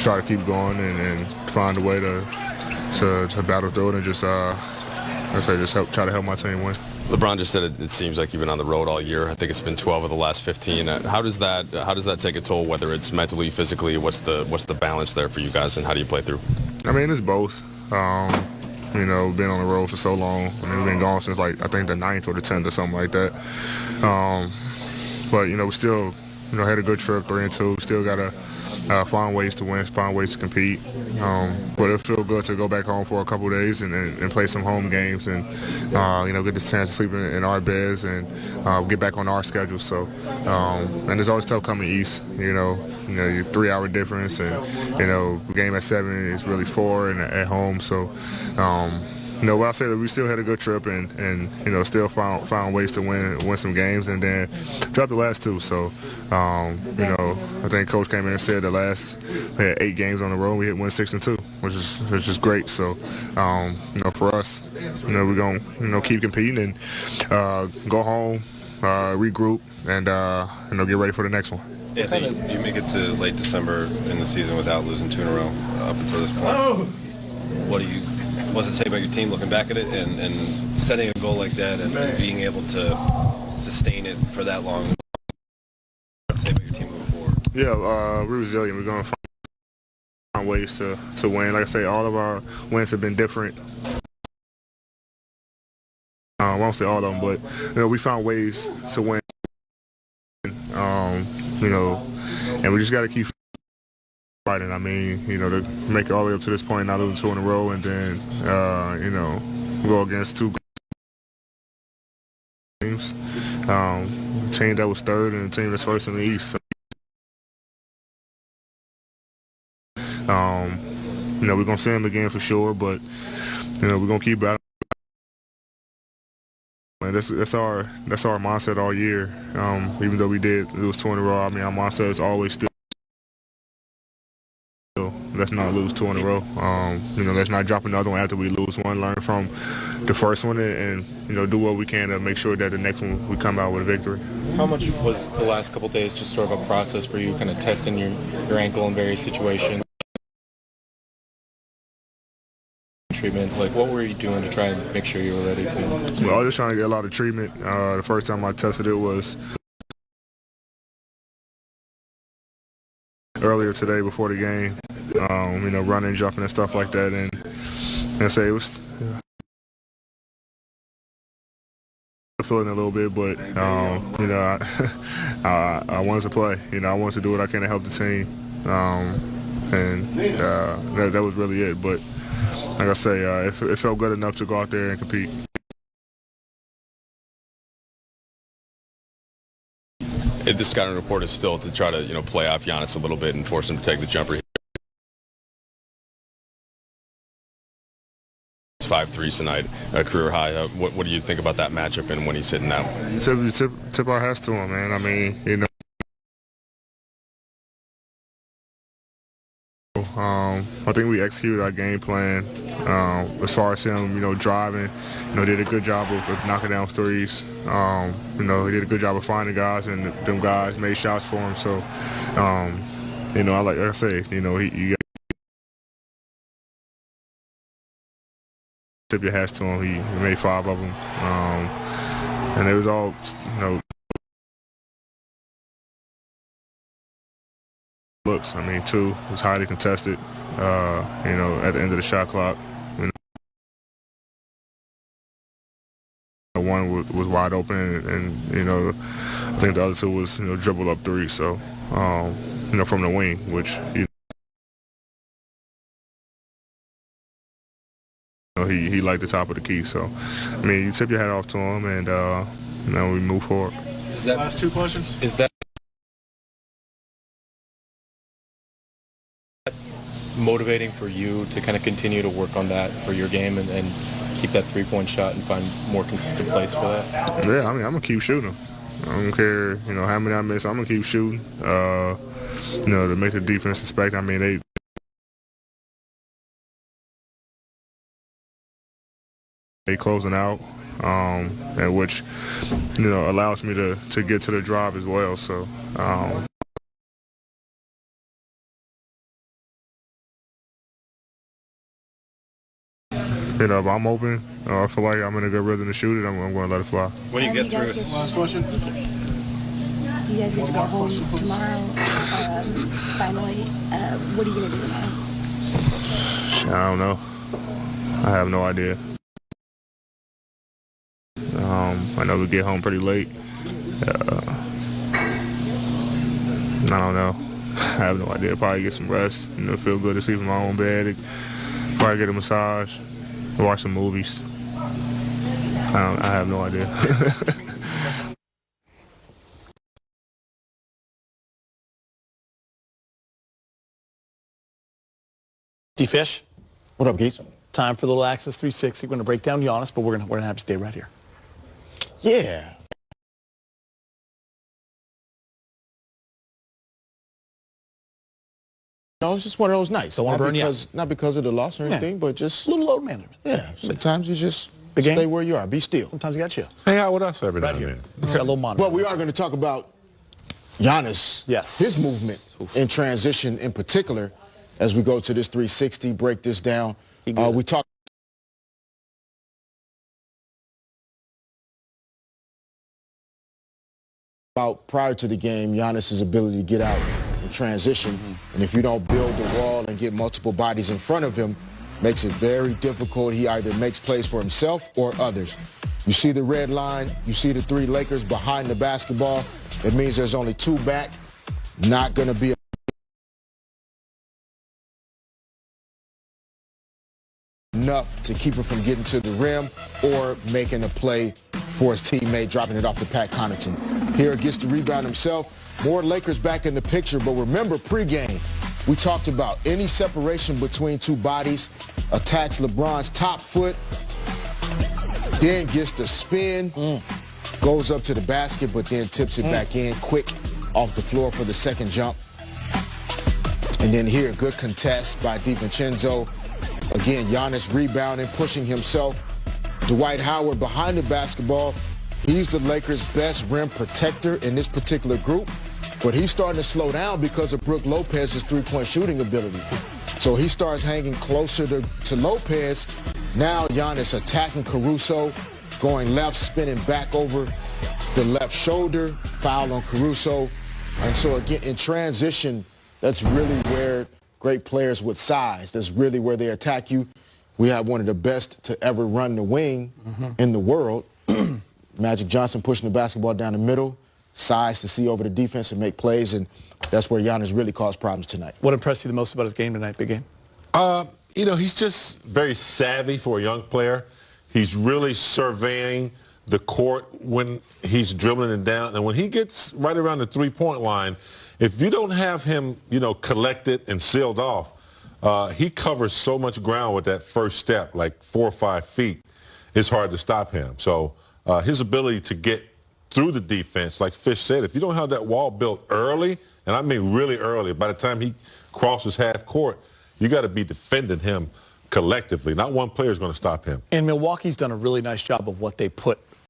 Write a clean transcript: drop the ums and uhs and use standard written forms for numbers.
try to keep going and find a way to battle through it and just just try to help my team win. LeBron just said it seems like you've been on the road all year. I think it's been 12 of the last 15. How does that take a toll, whether it's mentally, physically? What's the balance there for you guys, and how do you play through? I mean, it's both. Being on the road for so long. I mean, we've been gone since, like, I think the 9th or the 10th or something like that. But, we still, had a good trip, 3-2. Still got to find ways to win, find ways to compete. But it feels good to go back home for a couple of days and play some home games and, get this chance to sleep in our beds and get back on our schedule. So, and it's always tough coming east, your 3-hour difference and, game at 7 is really 4 and at home. So, what I say that we still had a good trip and still found ways to win some games and then dropped the last 2. So, I think Coach came in and said we had 8 games on the road. We won 6-2, which is great. So, for us, we're gonna keep competing and go home, regroup, and get ready for the next one. Anthony, you make it to late December in the season without losing 2 in a row up until this point. What's it say about your team looking back at it and setting a goal like that and being able to sustain it for that long? What's it say about your team moving forward? Yeah, we're resilient. We're going to find ways to win. Like I say, all of our wins have been different. I won't say all of them, but we found ways to win. And we just got to keep fighting. I mean, to make it all the way up to this point, not losing 2 in a row, and then go against 2 teams, team that was 3rd and the team that's 1st in the East. So, we're gonna see them again for sure, but we're gonna keep battling. And that's our mindset all year. Even though we did lose 2 in a row, I mean, our mindset is always still. Let's not lose 2 in a row. Let's not drop another one after we lose one. Learn from the first one and do what we can to make sure that the next one we come out with a victory. How much was the last couple of days just sort of a process for you, kind of testing your ankle in various situations? Treatment, like what were you doing to try and make sure you were ready to? Well, I was just trying to get a lot of treatment. The first time I tested it was earlier today before the game. Running, jumping, and stuff like that, and say it was feeling a little bit, but I wanted to play. I wanted to do what I can to help the team, that was really it. But like I say, it felt good enough to go out there and compete. The scouting report is still to try to play off Giannis a little bit and force him to take the jumper. 5 threes tonight, a career high. What do you think about that matchup and when he's hitting that? Tip our hats to him, man. I mean, I think we executed our game plan as far as him, driving. Did a good job of knocking down threes. He did a good job of finding guys, and them guys made shots for him. So, like I say, you tip your hats to him. He made 5 of them, and it was all, looks. I mean, 2 was highly contested. At the end of the shot clock, 1 was wide open, and I think the other 2 was dribble up 3. So, from the wing, which he liked the top of the key. So, I mean, you tip your hat off to him, and we move forward. Is that last 2 questions? Is that motivating for you to kind of continue to work on that for your game and keep that 3-point shot and find more consistent plays for that? Yeah, I mean, I'm gonna keep shooting. I don't care, how many I miss. I'm gonna keep shooting. To make the defense respect. I mean, they closing out, and which allows me to get to the drive as well. So you know, if I'm open, I feel like I'm in a good rhythm to shoot it, I'm going to let it fly. When you get through, Last question. You guys get to go home tomorrow, finally. What are you going to do tomorrow? I don't know. I have no idea. I know we get home pretty late. I don't know. I have no idea. Probably get some rest. You know, feel good to sleep in my own bed. Probably get a massage. Watch some movies. I have no idea. D-Fish, What up, Geese? time for the little Access 360. We're going to break down Giannis, but we're going to have to stay right here. Yeah. No, it's just one of those nights. Don't wanna burn you Not because of the loss or anything, but just A little load management. yeah. Sometimes you just Big game? stay where you are. Be still. Sometimes you got chill. Hang out with us every Right now and here. then. Got a little monitor. But we are going to talk about Giannis. Yes. His movement in transition, in particular, as we go to this 360. Break this down. We talk about prior to the game, Giannis' ability to get out and transition. And if you don't build the wall and get multiple bodies in front of him, makes it very difficult. He either makes plays for himself or others. You see the red line, you see the three Lakers behind the basketball. It means there's only two back. Not going to be enough to keep him from getting to the rim or making a play for his teammate, dropping it off to Pat Connaughton. Here gets the rebound himself. More Lakers back in the picture, but remember pregame, we talked about any separation between two bodies, attacks LeBron's top foot, then gets the spin, goes up to the basket, but then tips it back in quick off the floor for the second jump. And then here, good contest by DiVincenzo. Again, Giannis rebounding, pushing himself. Dwight Howard behind the basketball. He's the Lakers' best rim protector in this particular group, but he's starting to slow down because of Brook Lopez's three-point shooting ability. So he starts hanging closer to Lopez. Now Giannis attacking Caruso, going left, spinning back over the left shoulder, foul on Caruso. And so again, in transition, that's really where great players with size, that's really where they attack you. We have one of the best to ever run the wing in the world. Magic Johnson pushing the basketball down the middle, size to see over the defense and make plays, and that's where Giannis really caused problems tonight. What impressed you the most about his game tonight, big game? You know, he's just very savvy for a young player. He's really surveying the court when he's dribbling it down. And when he gets right around the three-point line, if you don't have him, you know, collected and sealed off, he covers so much ground with that first step, like 4 or 5 feet. It's hard to stop him. So his ability to get through the defense, like Fish said, if you don't have that wall built early, and I mean really early, by the time he crosses half court, you got to be defending him collectively. Not one player is going to stop him. And Milwaukee's done a really nice job of what they put